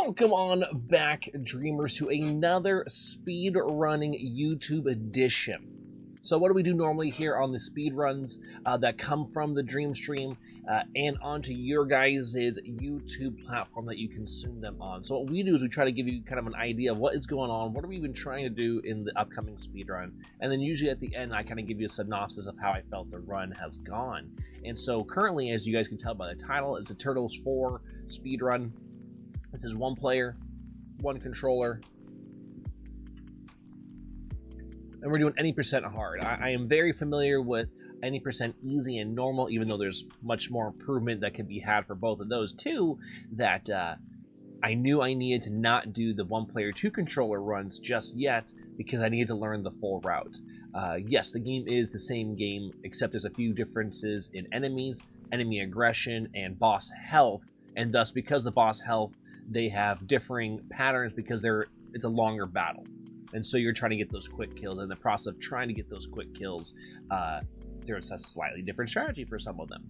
Welcome on back, dreamers, to another speed running YouTube edition. So what do we do normally here on the speed runs that come from the Dream Stream and onto your guys' YouTube platform that you consume them on? So what we do is we try to give you kind of an idea of what is going on, what are we even trying to do in the upcoming speed run, and then usually at the end I kind of give you a synopsis of how I felt the run has gone. And so currently, as you guys can tell by the title, it's a Turtles 4 speed run. This is one player, one controller, and we're doing any percent hard. I am very familiar with any percent easy and normal, even though there's much more improvement that can be had for both of those too, that I knew I needed to not do the one player, two controller runs just yet because I needed to learn the full route. Yes, the game is the same game, except there's a few differences in enemies, enemy aggression, and boss health, and thus because the boss health, they have differing patterns because it's a longer battle. And so you're trying to get those quick kills. In the process of trying to get those quick kills, there's a slightly different strategy for some of them.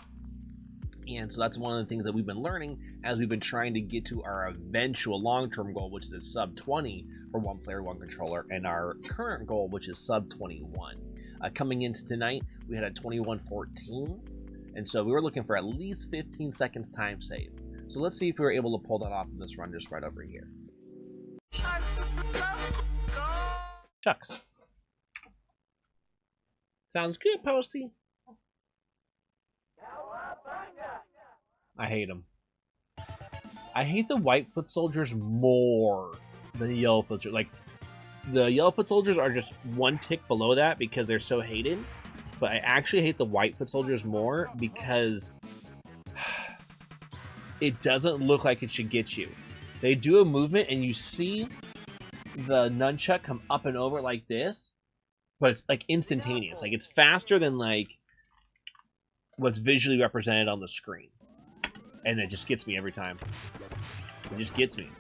And so that's one of the things that we've been learning as we've been trying to get to our eventual long-term goal, which is a sub 20 for one player, one controller, and our current goal, which is sub 21. Coming into tonight, we had a 21:14, and so we were looking for at least 15 seconds time save. So let's see if we were able to pull that off in this run just right over here. Shucks. Sounds good, Posty. I hate them. I hate the white foot soldiers more than the yellow foot soldiers. Like, the yellow foot soldiers are just one tick below that because they're so hated. But I actually hate the white foot soldiers more because it doesn't look like it should get you. They do a movement and you see the nunchuck come up and over like this, but it's like instantaneous. Like, it's faster than like what's visually represented on the screen. And it just gets me every time. It just gets me.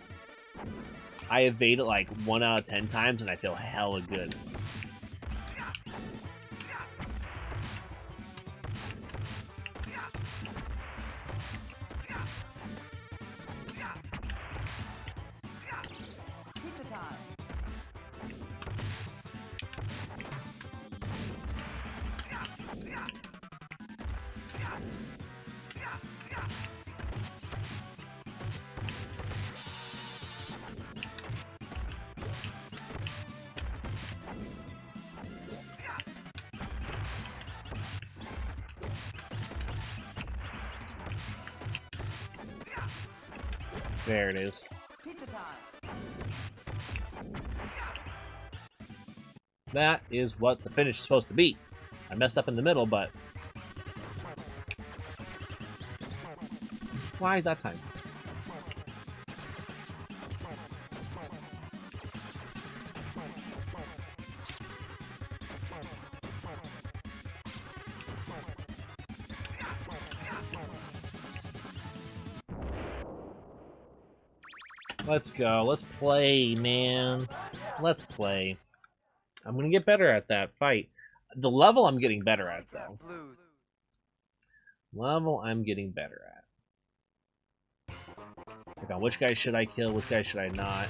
I evade it like 1 out of 10 times and I feel hella good. There it is. That is what the finish is supposed to be. I messed up in the middle, but why that time? Let's go. Let's play, man. Let's play. I'm gonna get better at that fight. The level I'm getting better at, though. Level I'm getting better at. Like, on which guy should I kill? Which guy should I not?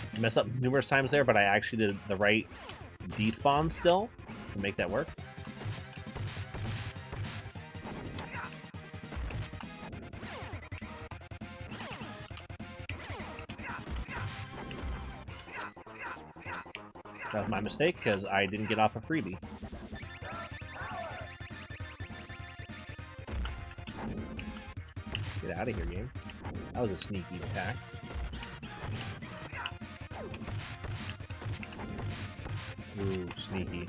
I messed up numerous times there, but I actually did the right despawn still to make that work. That was my mistake because I didn't get off a freebie. Get out of here, game. That was a sneaky attack. Ooh, sneaky.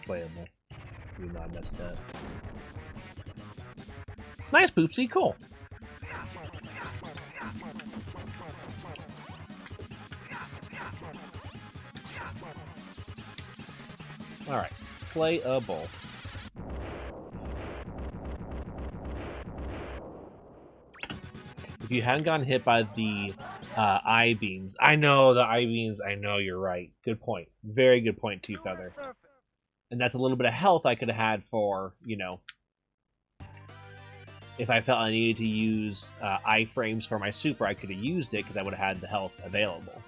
Playable. Even though I messed up. Nice, Poopsie. Cool. playable. If you hadn't gotten hit by the eye beams, I know the eye beams. I know you're right. Good point. Very good point, Two Feather. And that's a little bit of health I could have had for, you know, if I felt I needed to use iframes for my super, I could have used it because I would have had the health available.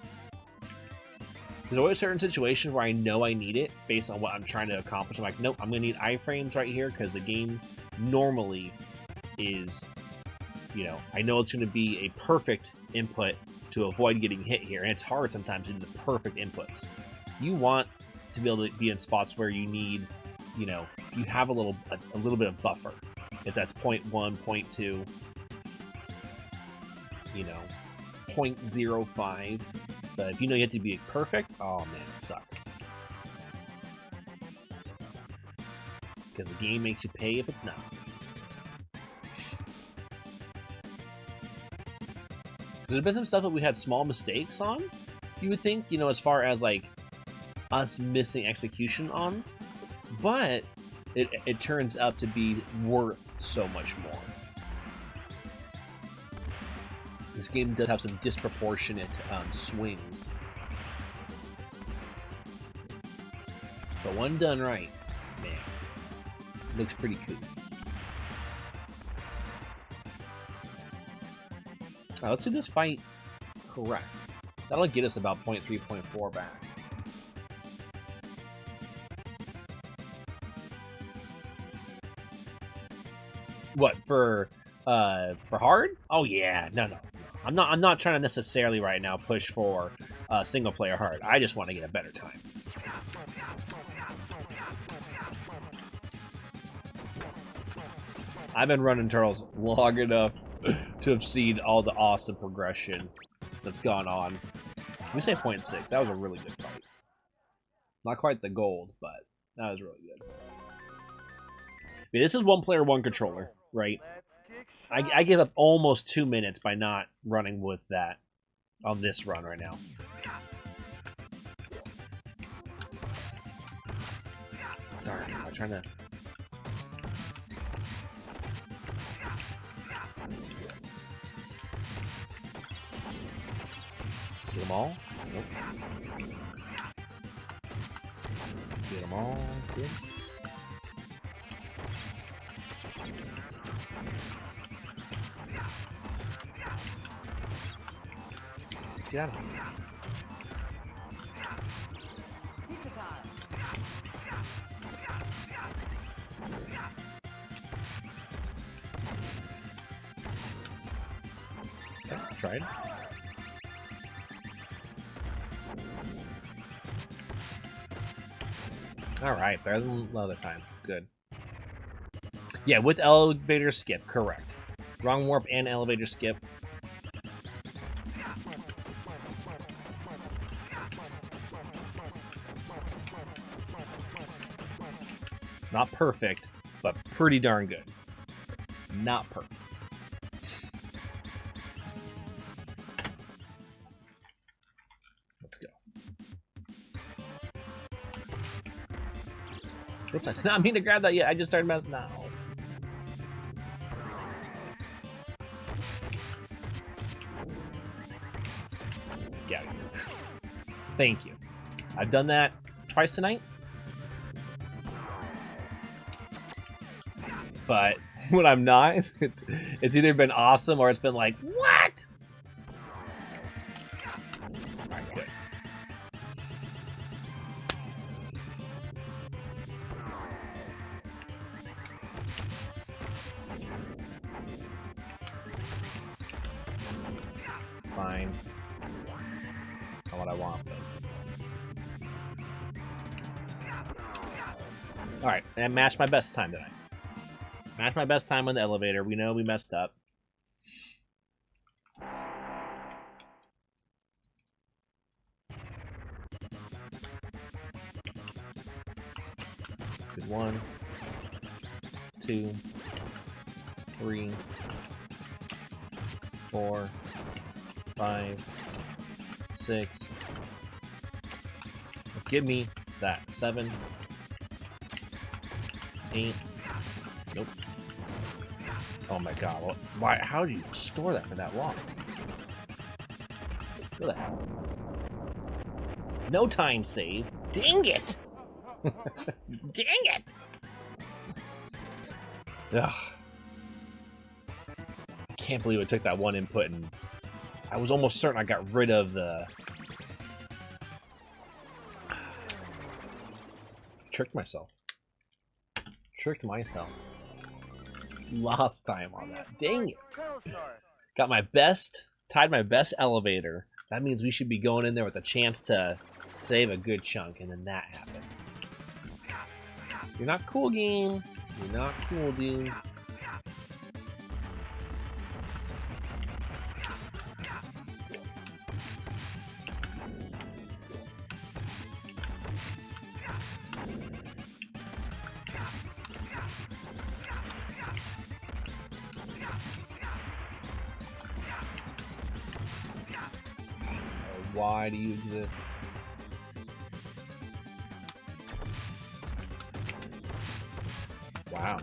There's always certain situations where I know I need it based on what I'm trying to accomplish. I'm like, nope, I'm going to need iframes right here because the game normally is, you know, I know it's going to be a perfect input to avoid getting hit here. And it's hard sometimes to do the perfect inputs. You want to be able to be in spots where you need, you know, you have a little bit of buffer. If that's 0.1, 0.2, you know, 0.05. But if you know you have to be perfect, oh man, it sucks. Because the game makes you pay if it's not. There's been some stuff that we had small mistakes on, you would think, you know, as far as like us missing execution on, but it turns out to be worth so much more. This game does have some disproportionate swings. But one done right, man, looks pretty cool. Alright, let's do this fight correct. That'll get us about 0.3, 0.4 back. What, for hard? Oh yeah, no. I'm not trying to necessarily right now push for single player hard. I just want to get a better time. I've been running Turtles long enough to have seen all the awesome progression that's gone on. We say 0.6. That was a really good fight. Not quite the gold, but that was really good. I mean, this is one player, one controller, right? I give up almost 2 minutes by not running with that on this run right now. Darn, I'm trying to... Get them all? Nope. Get them all. Good. Get out of here. Okay, tried. Alright, better than the other time. Good. Yeah, with elevator skip, correct. Wrong warp and elevator skip. Not perfect, but pretty darn good. Not perfect. Let's go. Oops, I did not mean to grab that yet. I just started about now. Get it. Thank you. I've done that twice tonight. But when I'm not, it's either been awesome or it's been like, what? Alright, good. Fine. Not what I want, but... Alright, and matched my best time tonight. Matched my best time on the elevator. We know we messed up. Good 1, 2, 3, 4, 5, 6. Give me that 7, Ain't. Nope. Oh my god. Well, why? How do you store that for that long? What the hell? No time save. Dang it! Dang it! Ugh. I can't believe it took that one input and I was almost certain I got rid of the... Tricked myself. Tricked myself. Lost time on that. Dang it. Got my best, tied my best elevator. That means we should be going in there with a chance to save a good chunk, and then that happened. You're not cool, game. You're not cool, dude. Why do you exist? Wow.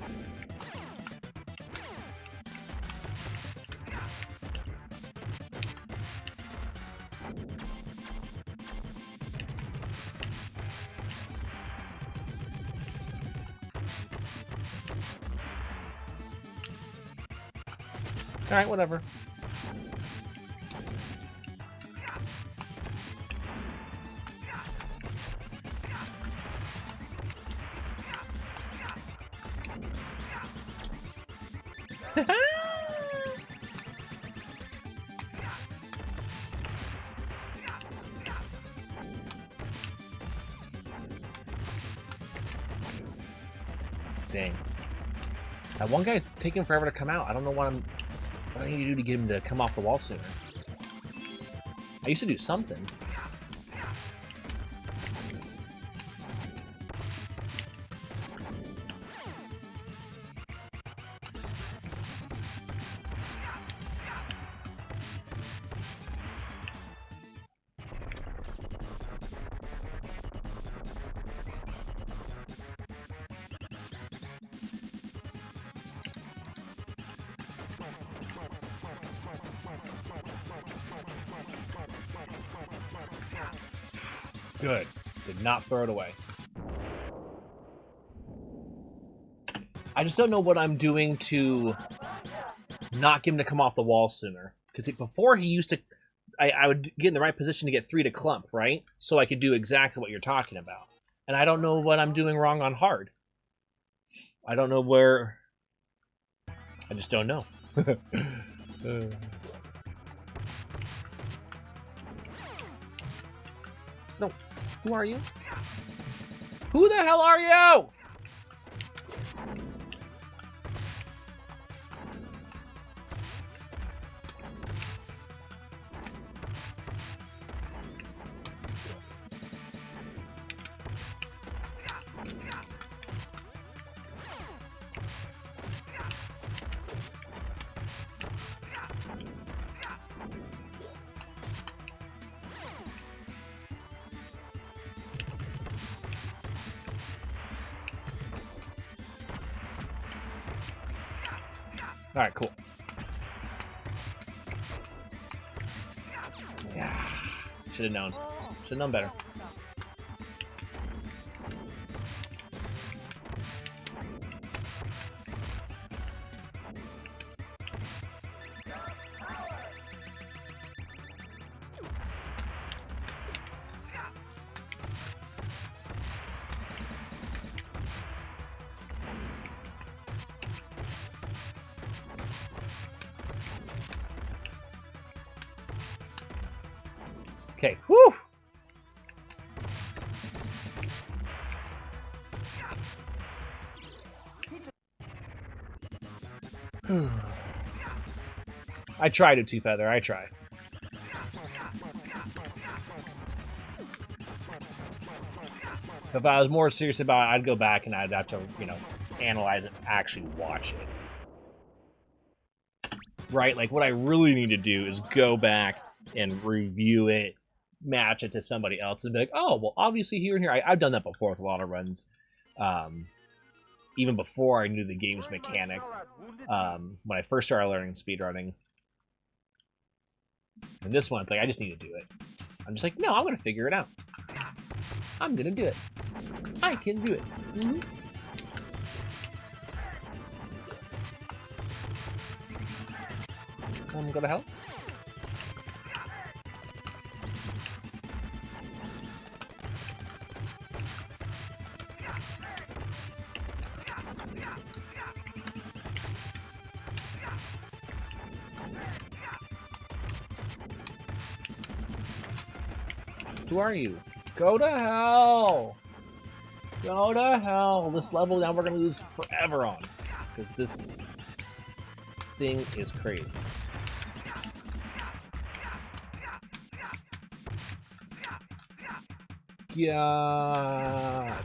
All right, whatever. Dang. That one guy's taking forever to come out. I don't know what do I need to do to get him to come off the wall sooner? I used to do something. Good. Did not throw it away. I just don't know what I'm doing to not get him to come off the wall sooner. Because before he used to... I would get in the right position to get 3 to clump, right? So I could do exactly what you're talking about. And I don't know what I'm doing wrong on hard. I don't know where... I just don't know. No. Who are you? Who the hell are you? All right, cool. Yeah, should have known. Should have known better. Okay, whew! I try to, Two-Feather, I try. If I was more serious about it, I'd go back and I'd have to, you know, analyze it, actually watch it. Right? Like, what I really need to do is go back and review it, match it to somebody else, and be like, oh, well, obviously here and here. I've done that before with a lot of runs. even before I knew the game's mechanics, when I first started learning speedrunning. And this one, it's like, I just need to do it. I'm just like, no, I'm going to figure it out. I'm going to do it. I can do it. Mm-hmm. I'm going to help. Who are you? Go to hell! Go to hell! This level now we're gonna lose forever on. Because this thing is crazy. God.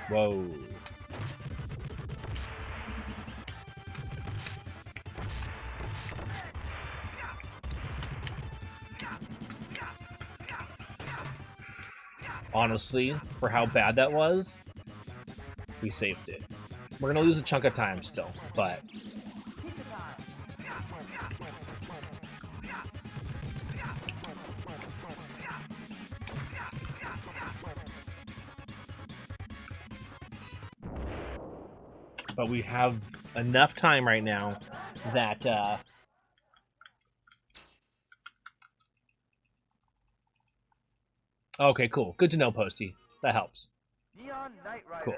Whoa. Honestly, for how bad that was, we saved it. We're gonna lose a chunk of time still, but we have enough time right now that okay, cool. Good to know, Posty. That helps. Cool.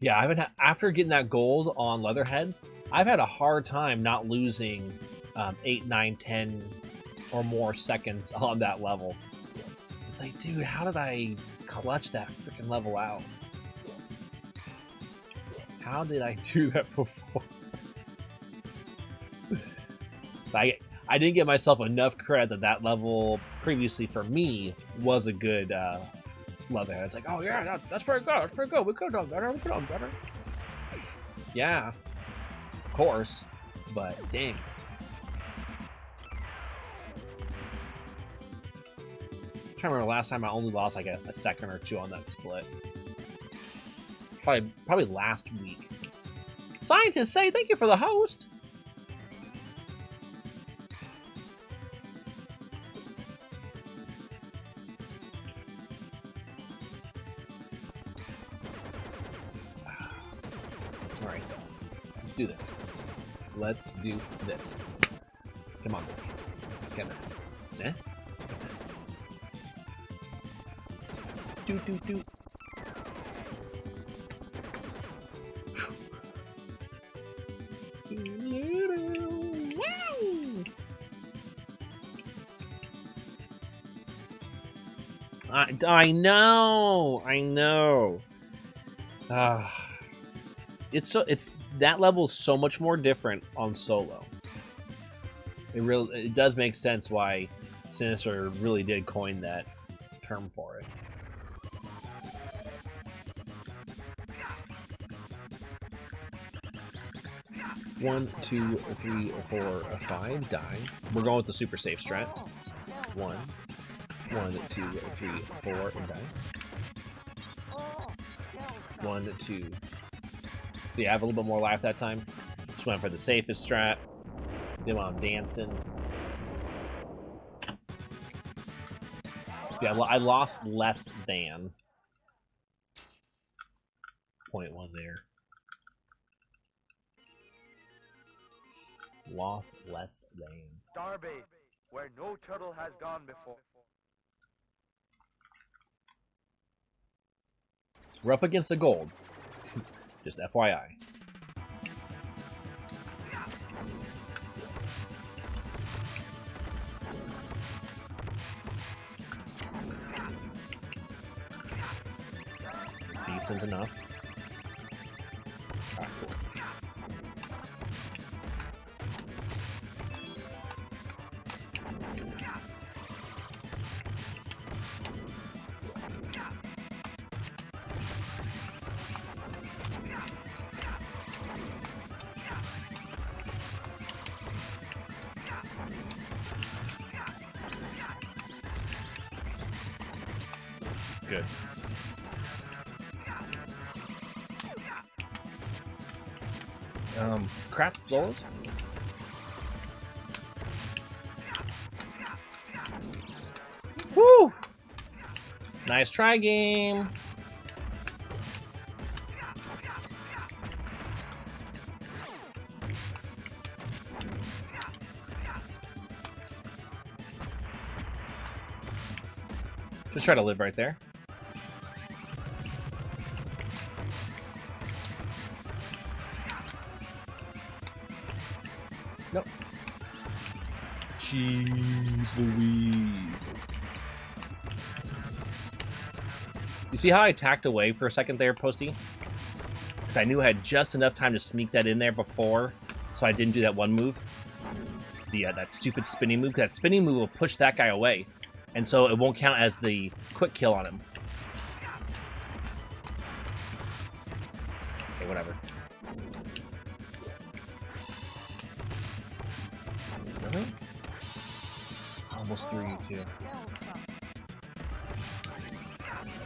Yeah, I've been after getting that gold on Leatherhead, I've had a hard time not losing 8, 9, 10 or more seconds on that level. It's like, dude, how did I clutch that freaking level out? How did I do that before? I didn't give myself enough credit that level previously for me was a good level. It's like, oh yeah, that's pretty good. That's pretty good. We could have done better. We could have done better. Yeah, of course, but dang. I'm trying to remember last time I only lost like a second or two on that split. Probably last week. Scientists say thank you for the host. Alright. Let's do this. Let's do this. Come on. Come on. Eh? Do. I know. It's that level is so much more different on solo. It does make sense why Sinister really did coin that term for it. One, 2, 3, 4, 5, die. We're going with the super safe strat. 1, 2, 3, 4, and die. 1, 2. So yeah, I have a little bit more life that time. Just went for the safest strat. Then while I'm dancing. See, I lost less than 0.1 there. Lost less than. Starbase, where no turtle has gone before. We're up against the gold. Just FYI. Decent enough. Alright, cool. good. Crap, Zolas. Woo! Nice try, game. Just try to live right there. Nope. Jeez Louise. You see how I tacked away for a second there, Posty? Because I knew I had just enough time to sneak that in there before, so I didn't do that one move. That stupid spinning move. That spinning move will push that guy away, and so it won't count as the quick kill on him. Okay, whatever. Almost threw you too.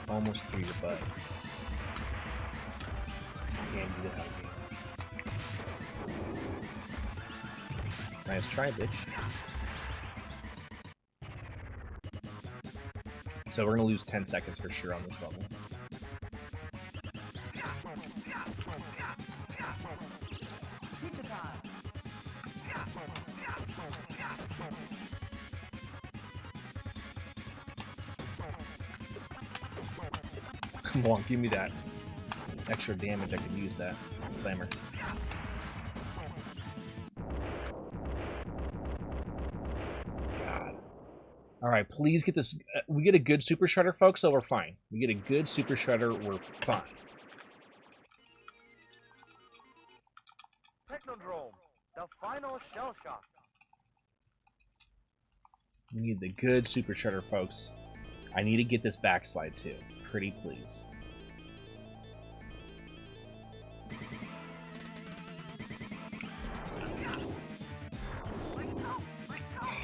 Almost threw your butt. Can't do that. Nice try, bitch. So we're gonna lose 10 seconds for sure on this level. Come on, give me that extra damage. I could use that slammer. God. All right, please get this. We get a good super shredder, folks, so we're fine. We get a good super shredder, we're fine. Technodrome, the final shell shock. We need the good super shredder, folks. I need to get this backslide too. Pretty please.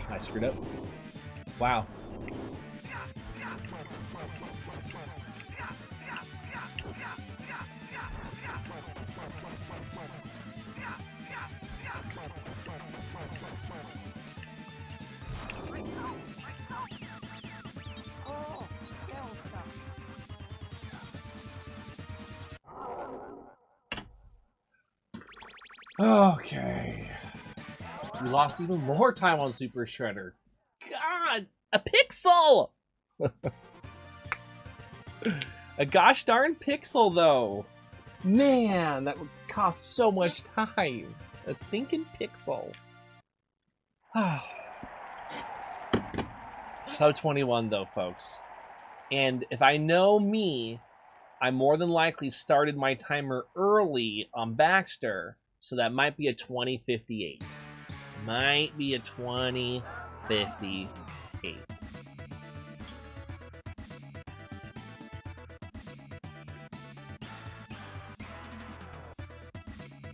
I screwed up. Wow. Okay. We lost even more time on Super Shredder. God, a pixel! A gosh darn pixel, though. Man, that would cost so much time. A stinking pixel. Sub 21, though, folks. And if I know me, I more than likely started my timer early on Baxter, so that might be a 2058. Might be a 2058.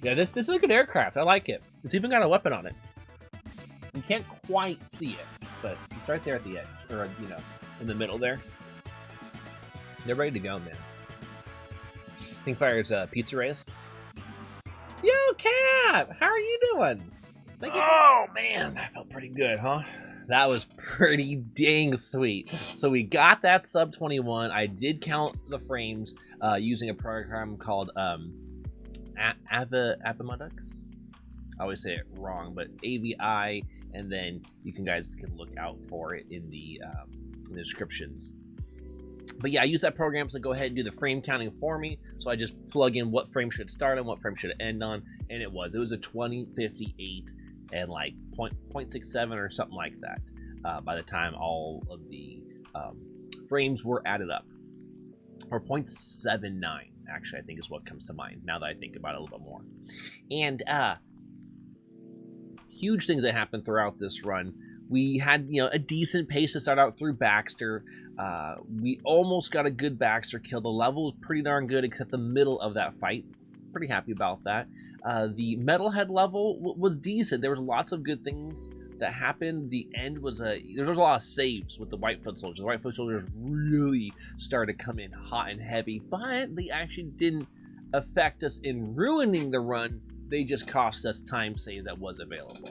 Yeah, this is a good aircraft. I like it. It's even got a weapon on it. You can't quite see it, but it's right there at the edge, or you know, in the middle there. They're ready to go, man. Thinkfire's Pizza Rays. Yo, Cat! How are you doing? Oh, man, that felt pretty good, huh? That was pretty dang sweet. So we got that sub 21. I did count the frames using a program called Avidemux. I always say it wrong, but AVI, and then you guys can look out for it in the descriptions. But yeah, I use that program to go ahead and do the frame counting for me. So I just plug in what frame should start on, what frame should end on, and it was a 2058 and like 0.67 or something like that by the time all of the frames were added up. Or 0.79, actually, I think is what comes to mind now that I think about it a little bit more. And huge things that happened throughout this run. We had, a decent pace to start out through Baxter. We almost got a good Baxter kill. The level was pretty darn good, except the middle of that fight. Pretty happy about that. The Metalhead level was decent. There was lots of good things that happened. The end was there was a lot of saves with the Whitefoot soldiers. The Whitefoot soldiers really started to come in hot and heavy, but they actually didn't affect us in ruining the run. They just cost us time save that was available.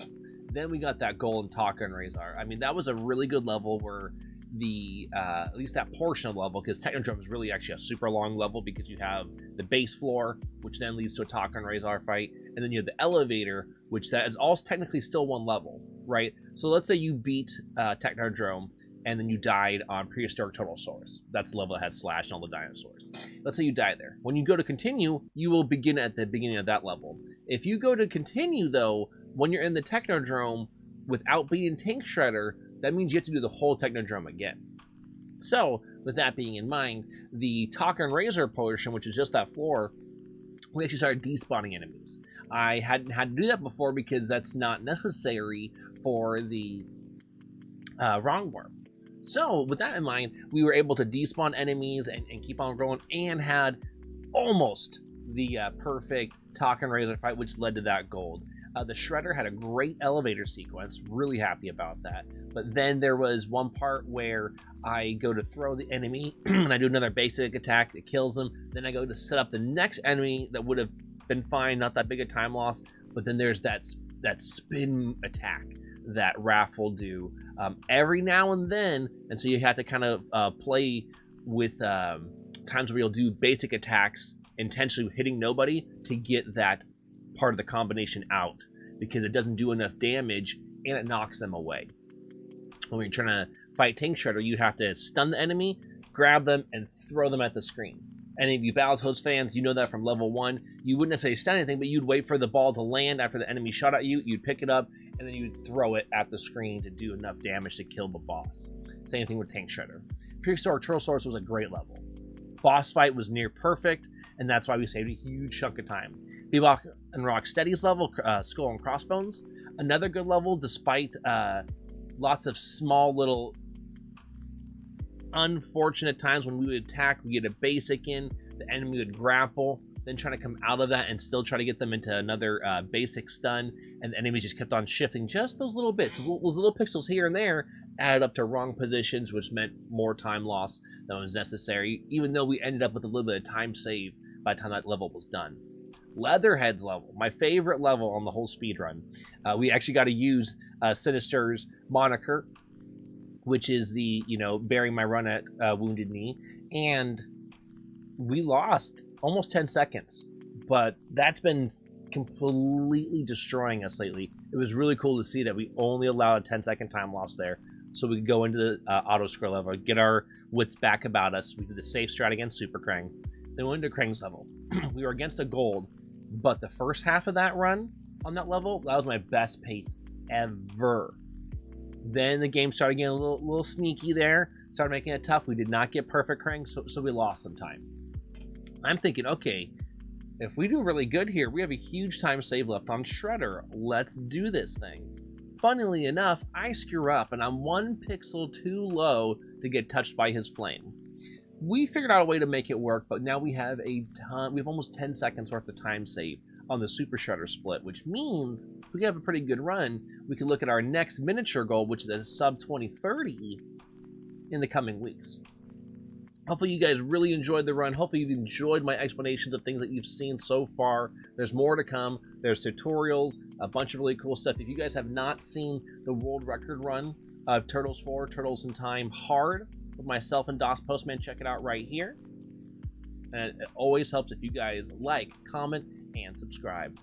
Then we got that golden Taka and Razor. I mean, that was a really good level where the at least that portion of the level, because Technodrome is really actually a super long level, because you have the base floor, which then leads to a Taka and Razor fight, and then you have the elevator, which that is also technically still one level, right? So let's say you beat Technodrome and then you died on Prehistoric Turtlesaurus. That's the level that has Slash and all the dinosaurs. Let's say you die there. When you go to continue, you will begin at the beginning of that level. If you go to continue, though, when you're in the Technodrome without beating Tank Shredder, that means you have to do the whole Technodrome again. So, with that being in mind, the Taka and Razor portion, which is just that floor, we actually started despawning enemies. I hadn't had to do that before because that's not necessary for the Wrong Worm. So, with that in mind, we were able to despawn enemies and keep on going, and had almost the perfect Taka and Razor fight, which led to that gold. The Shredder had a great elevator sequence, really happy about that. But then there was one part where I go to throw the enemy, and I do another basic attack that kills them. Then I go to set up the next enemy that would have been fine, not that big a time loss. But then there's that spin attack that Raph will do every now and then. And so you have to kind of play with times where you'll do basic attacks, intentionally hitting nobody to get that part of the combination out, because it doesn't do enough damage and it knocks them away. When you're trying to fight Tank Shredder, you have to stun the enemy, grab them, and throw them at the screen. Any of you Battletoads fans, you know that from level 1. You wouldn't necessarily stun anything, but you'd wait for the ball to land after the enemy shot at you, you'd pick it up, and then you'd throw it at the screen to do enough damage to kill the boss. Same thing with Tank Shredder. Prehistoric Turtlesaurus was a great level. Boss fight was near perfect, and that's why we saved a huge chunk of time. Bebop and Rocksteady's level, Skull and Crossbones, another good level despite lots of small little unfortunate times when we would attack. We get a basic in, the enemy would grapple, then trying to come out of that and still try to get them into another basic stun, and the enemies just kept on shifting just those little bits. Those little pixels here and there added up to wrong positions, which meant more time loss than was necessary, even though we ended up with a little bit of time saved by the time that level was done. Leatherhead's level, my favorite level on the whole speedrun. We actually got to use Sinister's moniker, which is the, bearing my run at Wounded Knee, and we lost almost 10 seconds, but that's been completely destroying us lately. It was really cool to see that we only allowed a 10-second time loss there, so we could go into the auto-scroll level, get our wits back about us. We did the safe strat against Super Krang. Then we went into Krang's level. We were against a gold, but the first half of that run on that level, that was my best pace ever. Then the game started getting a little sneaky there, started making it tough. We did not get perfect Krang, so we lost some time. I'm thinking, okay, if we do really good here, we have a huge time save left on Shredder. Let's do this thing. Funnily enough, I screw up, and I'm 1 pixel too low to get touched by his flame. We figured out a way to make it work, but now we have we have almost 10 seconds worth of time save on the Super Shredder split, which means if we have a pretty good run, we can look at our next miniature goal, which is a sub 2030 in the coming weeks. Hopefully you guys really enjoyed the run. Hopefully you've enjoyed my explanations of things that you've seen so far. There's more to come. There's tutorials, a bunch of really cool stuff. If you guys have not seen the world record run of Turtles 4, Turtles in Time Hard, with myself and DOS Postman, check it out right here. And it always helps if you guys like, comment, and subscribe.